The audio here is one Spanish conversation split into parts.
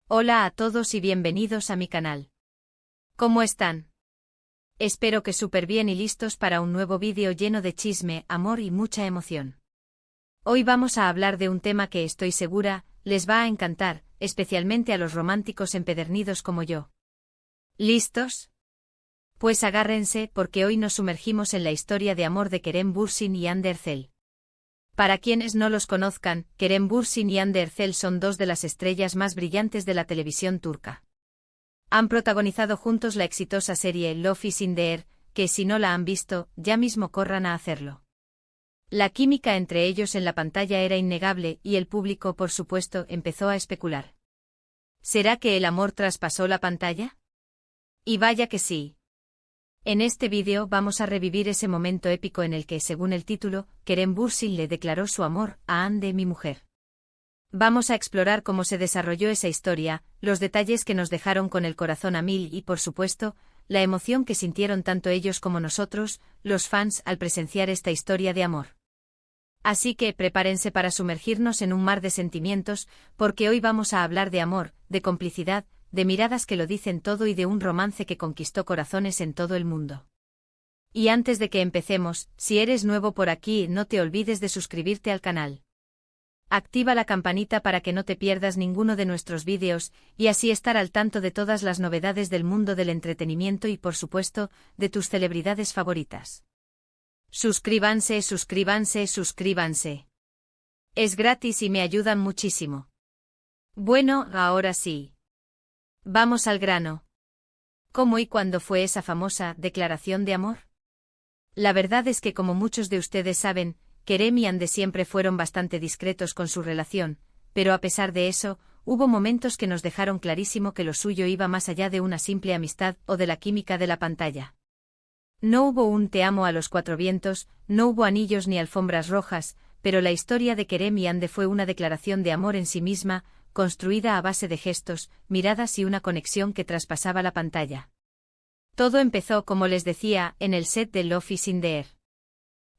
Hola a todos y bienvenidos a mi canal. ¿Cómo están? Espero que súper bien y listos para un nuevo vídeo lleno de chisme, amor y mucha emoción. Hoy vamos a hablar de un tema que estoy segura les va a encantar, especialmente a los románticos empedernidos como yo. ¿Listos? Pues agárrense porque hoy nos sumergimos en la historia de amor de Kerem Bürsin y Hande Erçel. Para quienes no los conozcan, Kerem Bürsin y Hande Erçel son dos de las estrellas más brillantes de la televisión turca. Han protagonizado juntos la exitosa serie Love is in the Air, que si no la han visto, ya mismo corran a hacerlo. La química entre ellos en la pantalla era innegable y el público, por supuesto, empezó a especular. ¿Será que el amor traspasó la pantalla? Y vaya que sí. En este vídeo vamos a revivir ese momento épico en el que, según el título, Kerem Bürsin le declaró su amor a Hande, mi mujer. Vamos a explorar cómo se desarrolló esa historia, los detalles que nos dejaron con el corazón a mil y, por supuesto, la emoción que sintieron tanto ellos como nosotros, los fans, al presenciar esta historia de amor. Así que prepárense para sumergirnos en un mar de sentimientos, porque hoy vamos a hablar de amor, de complicidad, de miradas que lo dicen todo y de un romance que conquistó corazones en todo el mundo. Y antes de que empecemos, si eres nuevo por aquí, no te olvides de suscribirte al canal. Activa la campanita para que no te pierdas ninguno de nuestros vídeos, y así estar al tanto de todas las novedades del mundo del entretenimiento y, por supuesto, de tus celebridades favoritas. Suscríbanse, suscríbanse, suscríbanse. Es gratis y me ayudan muchísimo. Bueno, ahora sí. Vamos al grano. ¿Cómo y cuándo fue esa famosa declaración de amor? La verdad es que, como muchos de ustedes saben, Kerem y Hande siempre fueron bastante discretos con su relación, pero a pesar de eso, hubo momentos que nos dejaron clarísimo que lo suyo iba más allá de una simple amistad o de la química de la pantalla. No hubo un te amo a los cuatro vientos, no hubo anillos ni alfombras rojas, pero la historia de Kerem y Hande fue una declaración de amor en sí misma, construida a base de gestos, miradas y una conexión que traspasaba la pantalla. Todo empezó, como les decía, en el set de Love is in the Air.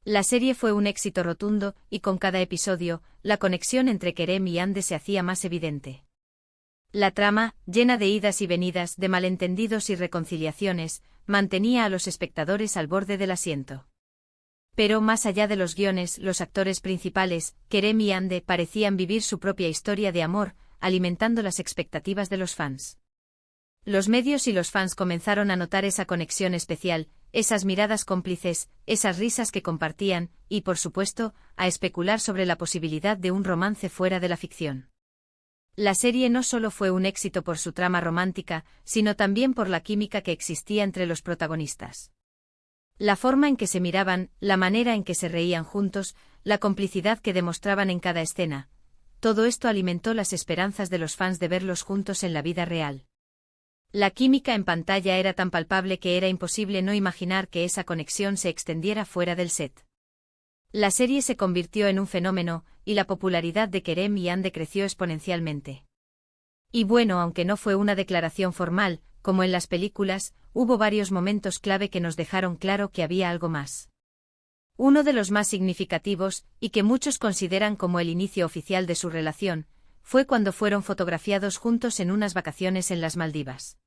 La serie fue un éxito rotundo, y con cada episodio, la conexión entre Kerem y Hande se hacía más evidente. La trama, llena de idas y venidas, de malentendidos y reconciliaciones, mantenía a los espectadores al borde del asiento. Pero más allá de los guiones, los actores principales, Kerem y Hande, parecían vivir su propia historia de amor, alimentando las expectativas de los fans. Los medios y los fans comenzaron a notar esa conexión especial, esas miradas cómplices, esas risas que compartían, y por supuesto, a especular sobre la posibilidad de un romance fuera de la ficción. La serie no solo fue un éxito por su trama romántica, sino también por la química que existía entre los protagonistas. La forma en que se miraban, la manera en que se reían juntos, la complicidad que demostraban en cada escena. Todo esto alimentó las esperanzas de los fans de verlos juntos en la vida real. La química en pantalla era tan palpable que era imposible no imaginar que esa conexión se extendiera fuera del set. La serie se convirtió en un fenómeno, y la popularidad de Kerem y Hande creció exponencialmente. Y bueno, aunque no fue una declaración formal, como en las películas, hubo varios momentos clave que nos dejaron claro que había algo más. Uno de los más significativos, y que muchos consideran como el inicio oficial de su relación, fue cuando fueron fotografiados juntos en unas vacaciones en las Maldivas.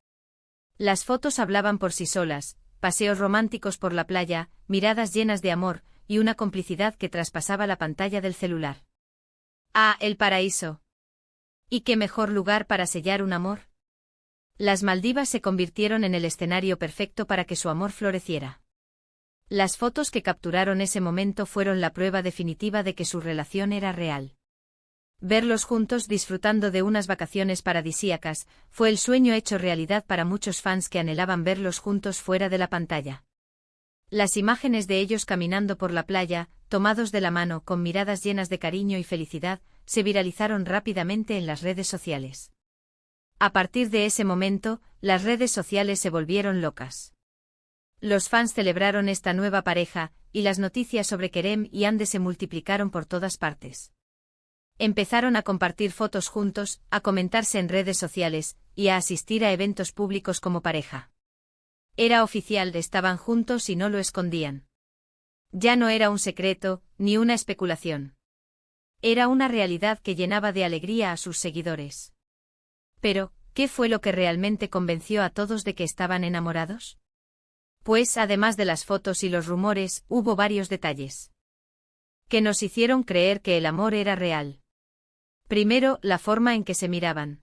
Las fotos hablaban por sí solas, paseos románticos por la playa, miradas llenas de amor, y una complicidad que traspasaba la pantalla del celular. ¡Ah, el paraíso! ¿Y qué mejor lugar para sellar un amor? Las Maldivas se convirtieron en el escenario perfecto para que su amor floreciera. Las fotos que capturaron ese momento fueron la prueba definitiva de que su relación era real. Verlos juntos disfrutando de unas vacaciones paradisíacas fue el sueño hecho realidad para muchos fans que anhelaban verlos juntos fuera de la pantalla. Las imágenes de ellos caminando por la playa, tomados de la mano con miradas llenas de cariño y felicidad, se viralizaron rápidamente en las redes sociales. A partir de ese momento, las redes sociales se volvieron locas. Los fans celebraron esta nueva pareja, y las noticias sobre Kerem y Hande se multiplicaron por todas partes. Empezaron a compartir fotos juntos, a comentarse en redes sociales, y a asistir a eventos públicos como pareja. Era oficial, estaban juntos y no lo escondían. Ya no era un secreto, ni una especulación. Era una realidad que llenaba de alegría a sus seguidores. Pero, ¿qué fue lo que realmente convenció a todos de que estaban enamorados? Pues, además de las fotos y los rumores, hubo varios detalles que nos hicieron creer que el amor era real. Primero, la forma en que se miraban.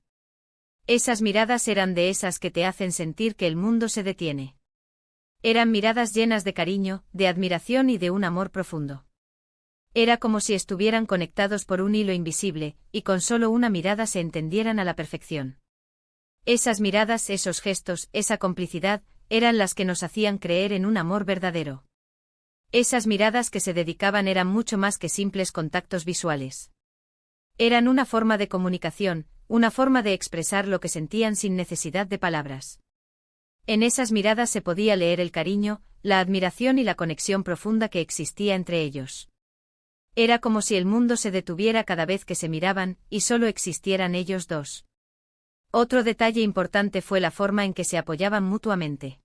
Esas miradas eran de esas que te hacen sentir que el mundo se detiene. Eran miradas llenas de cariño, de admiración y de un amor profundo. Era como si estuvieran conectados por un hilo invisible, y con solo una mirada se entendieran a la perfección. Esas miradas, esos gestos, esa complicidad, eran las que nos hacían creer en un amor verdadero. Esas miradas que se dedicaban eran mucho más que simples contactos visuales. Eran una forma de comunicación, una forma de expresar lo que sentían sin necesidad de palabras. En esas miradas se podía leer el cariño, la admiración y la conexión profunda que existía entre ellos. Era como si el mundo se detuviera cada vez que se miraban, y solo existieran ellos dos. Otro detalle importante fue la forma en que se apoyaban mutuamente.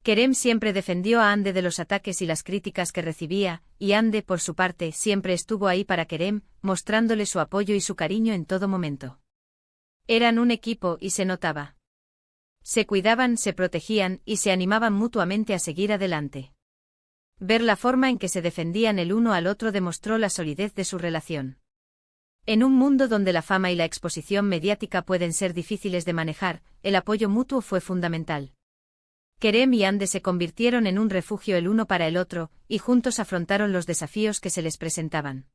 Kerem siempre defendió a Hande de los ataques y las críticas que recibía, y Hande, por su parte, siempre estuvo ahí para Kerem, mostrándole su apoyo y su cariño en todo momento. Eran un equipo y se notaba. Se cuidaban, se protegían y se animaban mutuamente a seguir adelante. Ver la forma en que se defendían el uno al otro demostró la solidez de su relación. En un mundo donde la fama y la exposición mediática pueden ser difíciles de manejar, el apoyo mutuo fue fundamental. Kerem y Hande se convirtieron en un refugio el uno para el otro, y juntos afrontaron los desafíos que se les presentaban.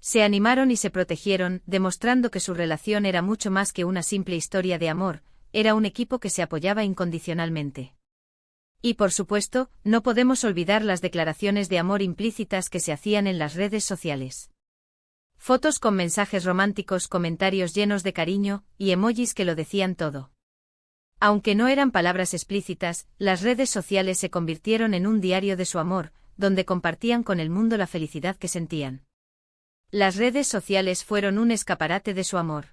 Se animaron y se protegieron, demostrando que su relación era mucho más que una simple historia de amor, era un equipo que se apoyaba incondicionalmente. Y por supuesto, no podemos olvidar las declaraciones de amor implícitas que se hacían en las redes sociales. Fotos con mensajes románticos, comentarios llenos de cariño, y emojis que lo decían todo. Aunque no eran palabras explícitas, las redes sociales se convirtieron en un diario de su amor, donde compartían con el mundo la felicidad que sentían. Las redes sociales fueron un escaparate de su amor.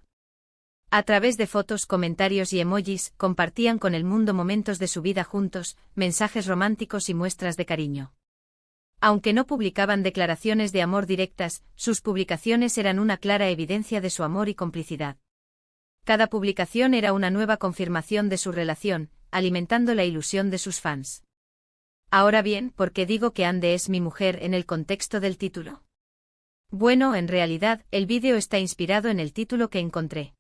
A través de fotos, comentarios y emojis, compartían con el mundo momentos de su vida juntos, mensajes románticos y muestras de cariño. Aunque no publicaban declaraciones de amor directas, sus publicaciones eran una clara evidencia de su amor y complicidad. Cada publicación era una nueva confirmación de su relación, alimentando la ilusión de sus fans. Ahora bien, ¿por qué digo que Hande es mi mujer en el contexto del título? Bueno, en realidad, el vídeo está inspirado en el título que encontré.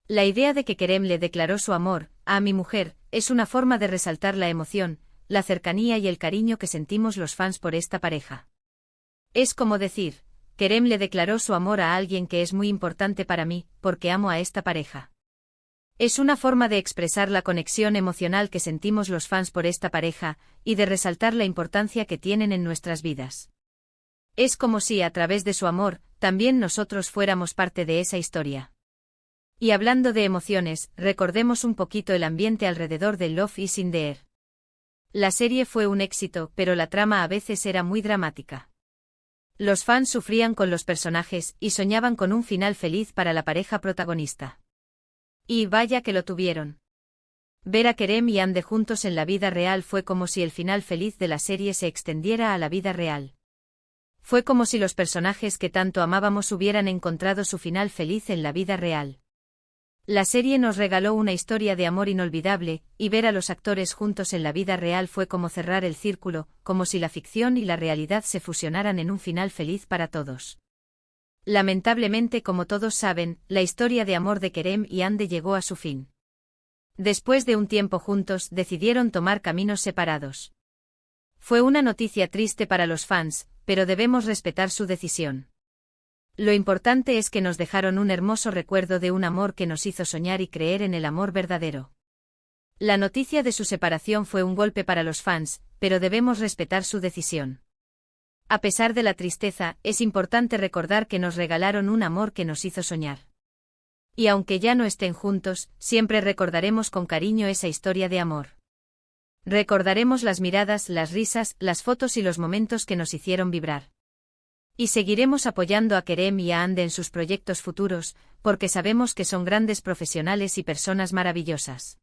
La idea de que Kerem le declaró su amor a mi mujer es una forma de resaltar la emoción, la cercanía y el cariño que sentimos los fans por esta pareja. Es como decir, Kerem le declaró su amor a alguien que es muy importante para mí, porque amo a esta pareja. Es una forma de expresar la conexión emocional que sentimos los fans por esta pareja, y de resaltar la importancia que tienen en nuestras vidas. Es como si a través de su amor, también nosotros fuéramos parte de esa historia. Y hablando de emociones, recordemos un poquito el ambiente alrededor de Love is in the Air. La serie fue un éxito, pero la trama a veces era muy dramática. Los fans sufrían con los personajes y soñaban con un final feliz para la pareja protagonista. Y vaya que lo tuvieron. Ver a Kerem y Hande juntos en la vida real fue como si el final feliz de la serie se extendiera a la vida real. Fue como si los personajes que tanto amábamos hubieran encontrado su final feliz en la vida real. La serie nos regaló una historia de amor inolvidable, y ver a los actores juntos en la vida real fue como cerrar el círculo, como si la ficción y la realidad se fusionaran en un final feliz para todos. Lamentablemente, como todos saben, la historia de amor de Kerem y Hande llegó a su fin. Después de un tiempo juntos, decidieron tomar caminos separados. Fue una noticia triste para los fans, pero debemos respetar su decisión. Lo importante es que nos dejaron un hermoso recuerdo de un amor que nos hizo soñar y creer en el amor verdadero. La noticia de su separación fue un golpe para los fans, pero debemos respetar su decisión. A pesar de la tristeza, es importante recordar que nos regalaron un amor que nos hizo soñar. Y aunque ya no estén juntos, siempre recordaremos con cariño esa historia de amor. Recordaremos las miradas, las risas, las fotos y los momentos que nos hicieron vibrar. Y seguiremos apoyando a Kerem y a Hande en sus proyectos futuros, porque sabemos que son grandes profesionales y personas maravillosas.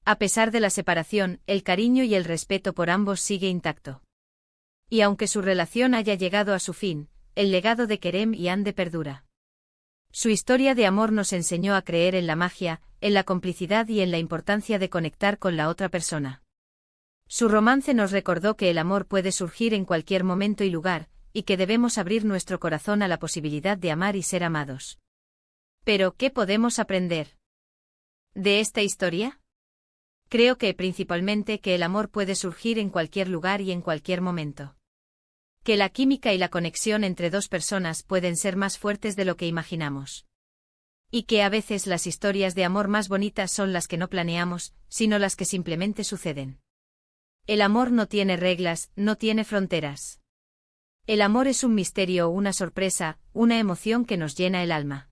A pesar de la separación, el cariño y el respeto por ambos sigue intacto. Y aunque su relación haya llegado a su fin, el legado de Kerem y Hande perdura. Su historia de amor nos enseñó a creer en la magia, en la complicidad y en la importancia de conectar con la otra persona. Su romance nos recordó que el amor puede surgir en cualquier momento y lugar, y que debemos abrir nuestro corazón a la posibilidad de amar y ser amados. Pero, ¿qué podemos aprender de esta historia? Creo que principalmente que el amor puede surgir en cualquier lugar y en cualquier momento. Que la química y la conexión entre dos personas pueden ser más fuertes de lo que imaginamos. Y que a veces las historias de amor más bonitas son las que no planeamos, sino las que simplemente suceden. El amor no tiene reglas, no tiene fronteras. El amor es un misterio o una sorpresa, una emoción que nos llena el alma.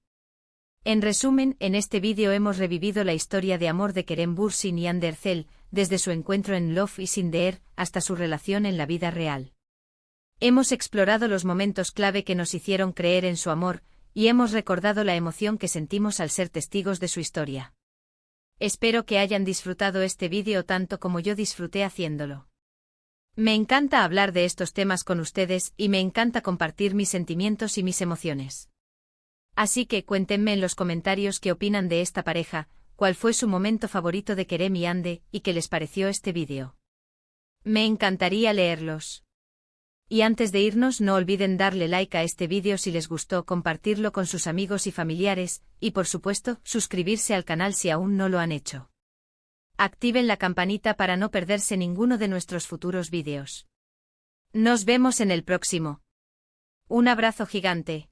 En resumen, en este vídeo hemos revivido la historia de amor de Kerem Bürsin y Hande Erçel, desde su encuentro en Love is in the Air hasta su relación en la vida real. Hemos explorado los momentos clave que nos hicieron creer en su amor, y hemos recordado la emoción que sentimos al ser testigos de su historia. Espero que hayan disfrutado este vídeo tanto como yo disfruté haciéndolo. Me encanta hablar de estos temas con ustedes y me encanta compartir mis sentimientos y mis emociones. Así que cuéntenme en los comentarios qué opinan de esta pareja, cuál fue su momento favorito de Kerem y Hande y qué les pareció este vídeo. Me encantaría leerlos. Y antes de irnos no olviden darle like a este vídeo si les gustó, compartirlo con sus amigos y familiares, y por supuesto, suscribirse al canal si aún no lo han hecho. Activen la campanita para no perderse ninguno de nuestros futuros vídeos. Nos vemos en el próximo. Un abrazo gigante.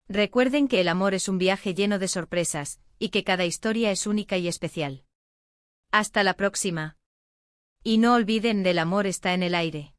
Recuerden que el amor es un viaje lleno de sorpresas, y que cada historia es única y especial. Hasta la próxima. Y no olviden, el amor está en el aire.